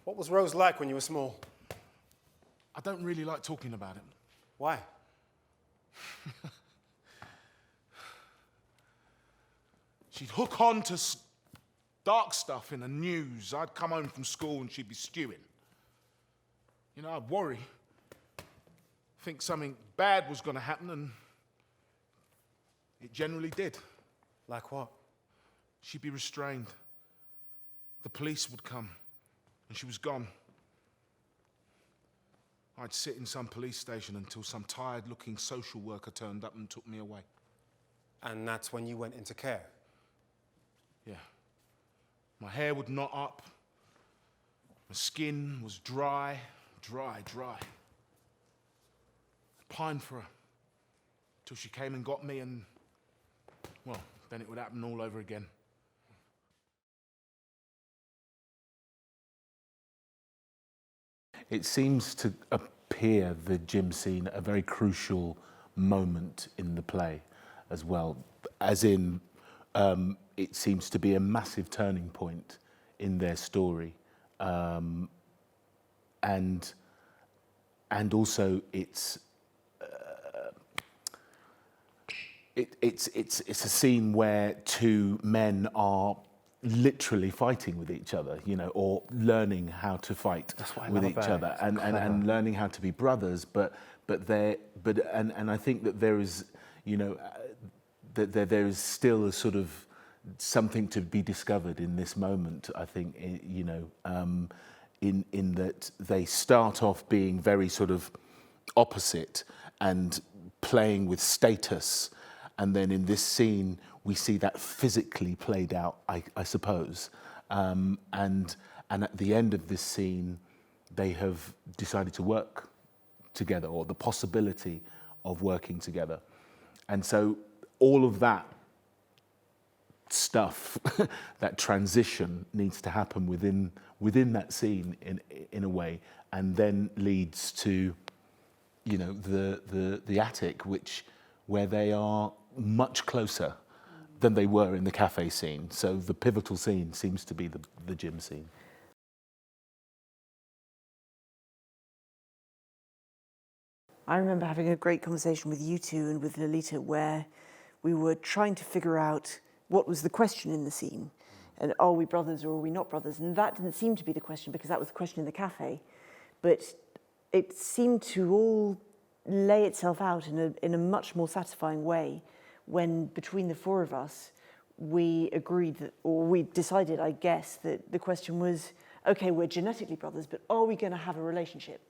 What was Rose like when you were small? I don't really like talking about it. Why? She'd hook on to dark stuff in the news. I'd come home from school and she'd be stewing. You know, I'd worry. Think something bad was going to happen, and it generally did. Like what? She'd be restrained. The police would come, and she was gone. I'd sit in some police station until some tired-looking social worker turned up and took me away. And that's when you went into care? Yeah. My hair would knot up. My skin was dry. I pined for her till she came and got me, and, well, then it would happen all over again. It seems to appear, the gym scene, a very crucial moment in the play as well, as in it seems to be a massive turning point in their story. And also it's a scene where two men are literally fighting with each other, you know, or learning how to fight with each other, and learning how to be brothers. But I think that there is, you know, that there is still a sort of something to be discovered in this moment. I think, you know, in that they start off being very sort of opposite and playing with status. And then in this scene, we see that physically played out, I suppose. And at the end of this scene, they have decided to work together, or the possibility of working together. And so all of that stuff, that transition, needs to happen within that scene in a way, and then leads to, you know, the attic, where they are much closer than they were in the cafe scene. So the pivotal scene seems to be the gym scene. I remember having a great conversation with you two and with Lolita, where we were trying to figure out what was the question in the scene, and are we brothers or are we not brothers? And that didn't seem to be the question, because that was the question in the cafe. But it seemed to all lay itself out in a much more satisfying way when, between the four of us, we agreed that, or we decided, I guess, that the question was, okay, we're genetically brothers, but are we going to have a relationship?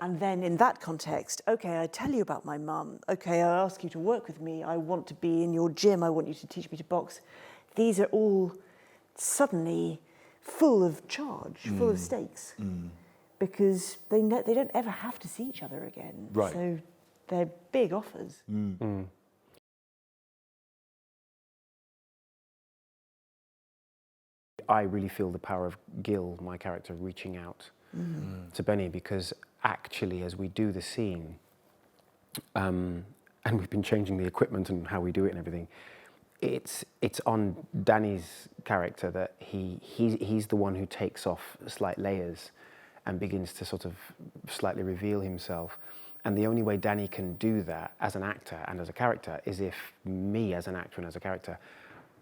And then in that context, okay, I tell you about my mum. Okay, I ask you to work with me. I want to be in your gym. I want you to teach me to box. These are all suddenly full of charge, full of stakes, because they don't ever have to see each other again. Right. So they're big offers. I really feel the power of Gil, my character, reaching out to Benny, because actually, as we do the scene, and we've been changing the equipment and how we do it and everything, it's on Danny's character that he's the one who takes off slight layers and begins to sort of slightly reveal himself. And the only way Danny can do that as an actor and as a character is if me, as an actor and as a character,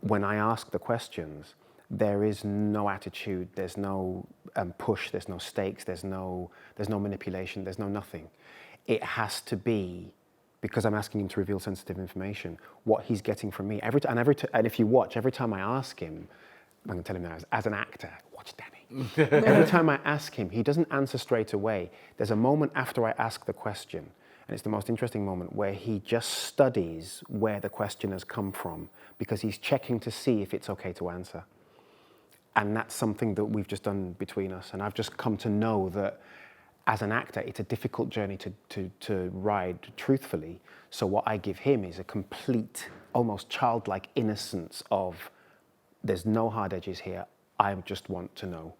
when I ask the questions, there is no attitude, there's no push, there's no stakes, there's no manipulation, there's no nothing. It has to be, because I'm asking him to reveal sensitive information, what he's getting from me. And if you watch, every time I ask him, I'm going to tell him now, as an actor, watch Danny. Every time I ask him, he doesn't answer straight away. There's a moment after I ask the question, and it's the most interesting moment, where he just studies where the question has come from, because he's checking to see if it's okay to answer. And that's something that we've just done between us. And I've just come to know that as an actor, it's a difficult journey to ride truthfully. So what I give him is a complete, almost childlike innocence of, there's no hard edges here. I just want to know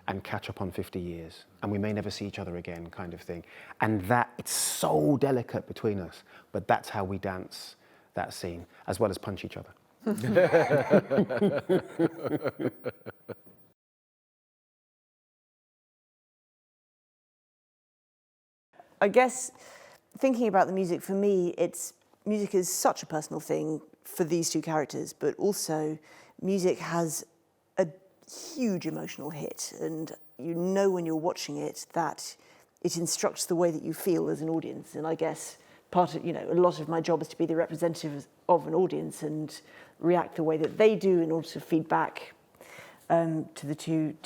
and catch up on 50 years. And we may never see each other again, kind of thing. And that, it's so delicate between us, but that's how we dance that scene, as well as punch each other. I guess thinking about the music, for me, music is such a personal thing for these two characters, but also music has a huge emotional hit, and you know when you're watching it that it instructs the way that you feel as an audience. And I guess a lot of my job is to be the representative of an audience and react the way that they do in order to feed back to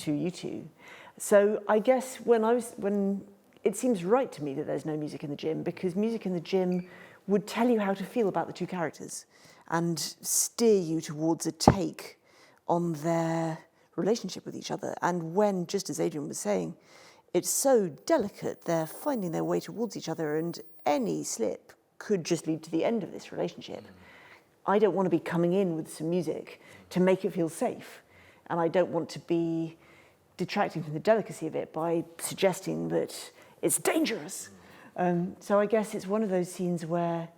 you two. So I guess when it seems right to me that there's no music in the gym, because music in the gym would tell you how to feel about the two characters and steer you towards a take on their relationship with each other. And when, just as Adrian was saying, it's so delicate, they're finding their way towards each other, and any slip could just lead to the end of this relationship. I don't want to be coming in with some music to make it feel safe, and I don't want to be detracting from the delicacy of it by suggesting that it's dangerous. So I guess it's one of those scenes where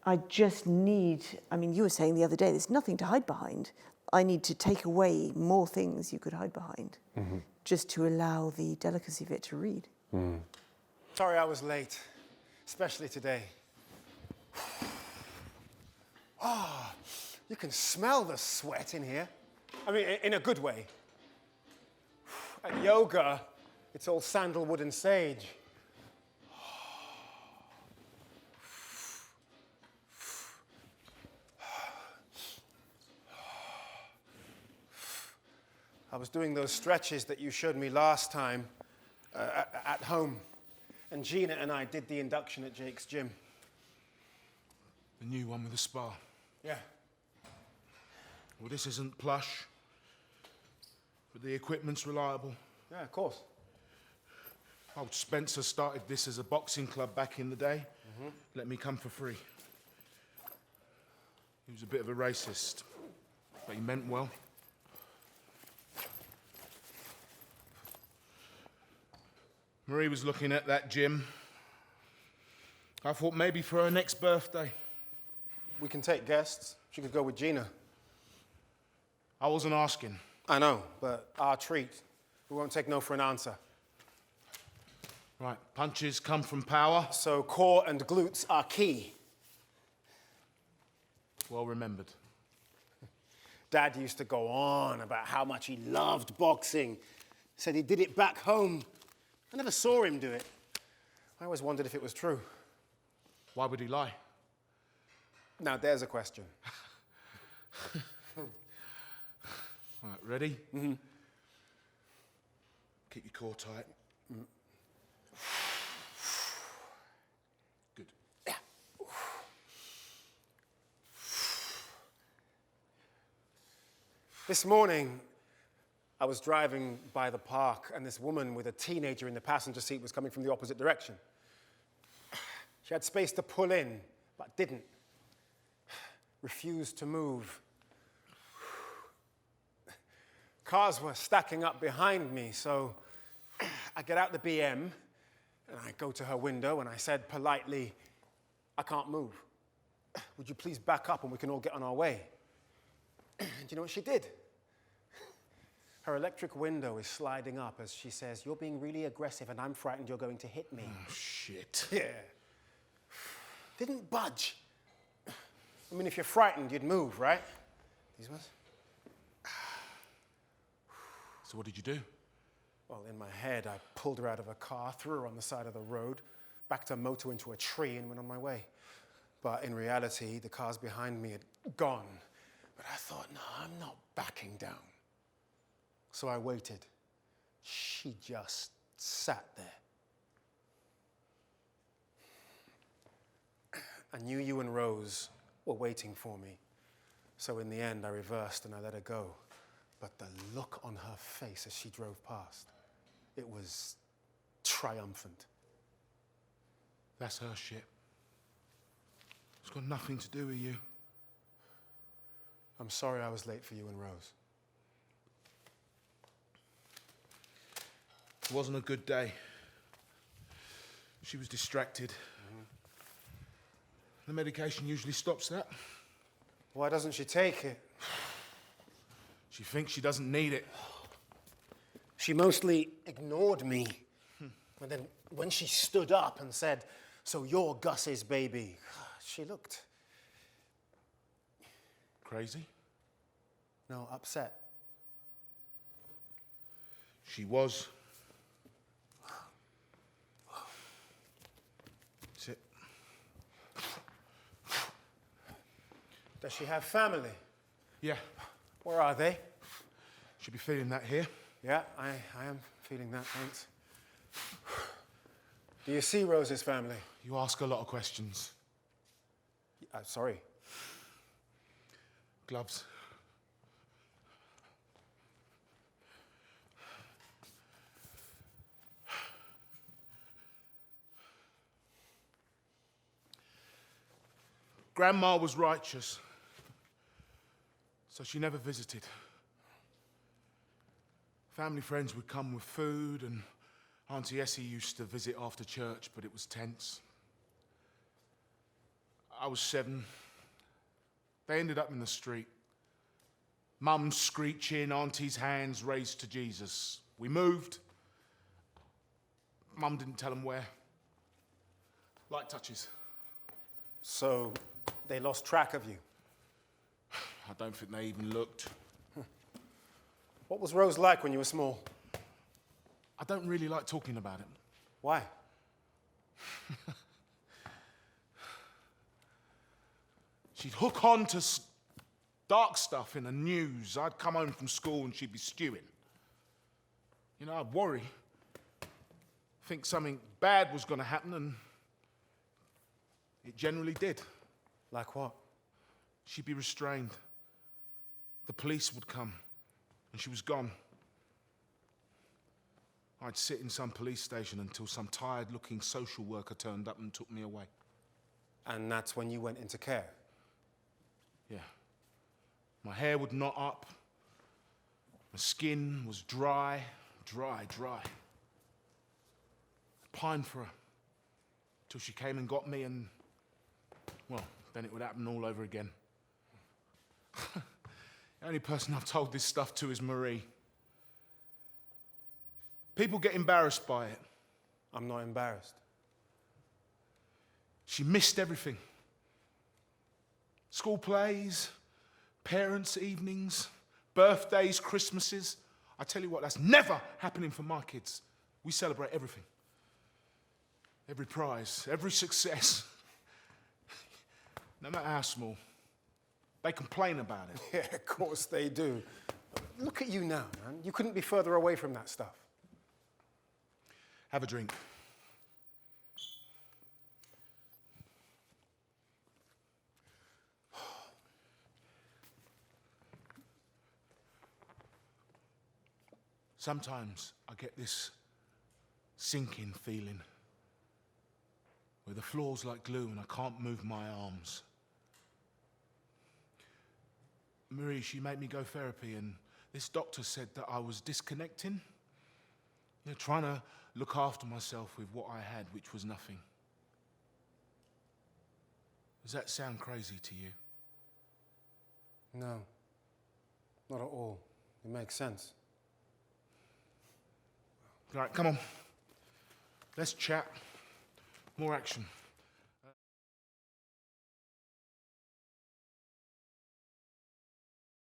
I just need, you were saying the other day, there's nothing to hide behind. I need to take away more things you could hide behind, just to allow the delicacy of it to read. Sorry I was late, especially today. Ah, you can smell the sweat in here. In a good way. At yoga, it's all sandalwood and sage. I was doing those stretches that you showed me last time at home. And Gina and I did the induction at Jake's gym. The new one with the spa. Yeah. Well, this isn't plush, but the equipment's reliable. Yeah, of course. Old Spencer started this as a boxing club back in the day. Let me come for free. He was a bit of a racist, but he meant well. Marie was looking at that gym. I thought maybe for her next birthday. We can take guests. She could go with Gina. I wasn't asking. I know, but our treat. We won't take no for an answer. Right, punches come from power. So core and glutes are key. Well remembered. Dad used to go on about how much he loved boxing. Said he did it back home. I never saw him do it. I always wondered if it was true. Why would he lie? Now there's a question. All right, ready? Keep your core tight. Good. Yeah. This morning, I was driving by the park, and this woman with a teenager in the passenger seat was coming from the opposite direction. She had space to pull in, but didn't. Refused to move. Cars were stacking up behind me, so I get out the BM, and I go to her window, and I said politely, "I can't move. Would you please back up and we can all get on our way?" And you know what she did? Her electric window is sliding up as she says, "You're being really aggressive and I'm frightened you're going to hit me." Oh, shit. Yeah. Didn't budge. If you're frightened, you'd move, right? These ones? So what did you do? Well, in my head, I pulled her out of a car, threw her on the side of the road, backed her motor into a tree and went on my way. But in reality, the cars behind me had gone. But I thought, no, I'm not backing down. So I waited. She just sat there. I knew you and Rose were waiting for me. So in the end, I reversed and I let her go. But the look on her face as she drove past, it was triumphant. That's her shit. It's got nothing to do with you. I'm sorry I was late for you and Rose. It wasn't a good day. She was distracted. The medication usually stops that. Why doesn't she take it? She thinks she doesn't need it. She mostly ignored me. And then when she stood up and said, "So you're Gus's baby," she looked... Crazy? No, upset. She was. Sit. Does she have family? Yeah. Where are they? Should be feeling that here. Yeah, I am feeling that, thanks. Do you see Rose's family? You ask a lot of questions. Sorry. Gloves. Grandma was righteous, so she never visited. Family friends would come with food, and Auntie Essie used to visit after church, but it was tense. I was 7. They ended up in the street. Mum screeching, Auntie's hands raised to Jesus. We moved. Mum didn't tell them where. Light touches. So they lost track of you? I don't think they even looked. What was Rose like when you were small? I don't really like talking about it. Why? She'd hook on to dark stuff in the news. I'd come home from school and she'd be stewing. You know, I'd worry. Think something bad was going to happen, and it generally did. Like what? She'd be restrained. The police would come, and she was gone. I'd sit in some police station until some tired-looking social worker turned up and took me away. And that's when you went into care? Yeah. My hair would knot up. My skin was dry. I pined for her till she came and got me, and, well, then it would happen all over again. The only person I've told this stuff to is Marie. People get embarrassed by it. I'm not embarrassed. She missed everything. School plays, parents' evenings, birthdays, Christmases. I tell you what, that's never happening for my kids. We celebrate everything. Every prize, every success. No matter how small. They complain about it. Yeah, of course they do. Look at you now, man. You couldn't be further away from that stuff. Have a drink. Sometimes I get this sinking feeling where the floor's like glue and I can't move my arms. Marie, she made me go therapy, and this doctor said that I was disconnecting, you know, trying to look after myself with what I had, which was nothing. Does that sound crazy to you? No, not at all. It makes sense. All right, come on. Let's chat. More action.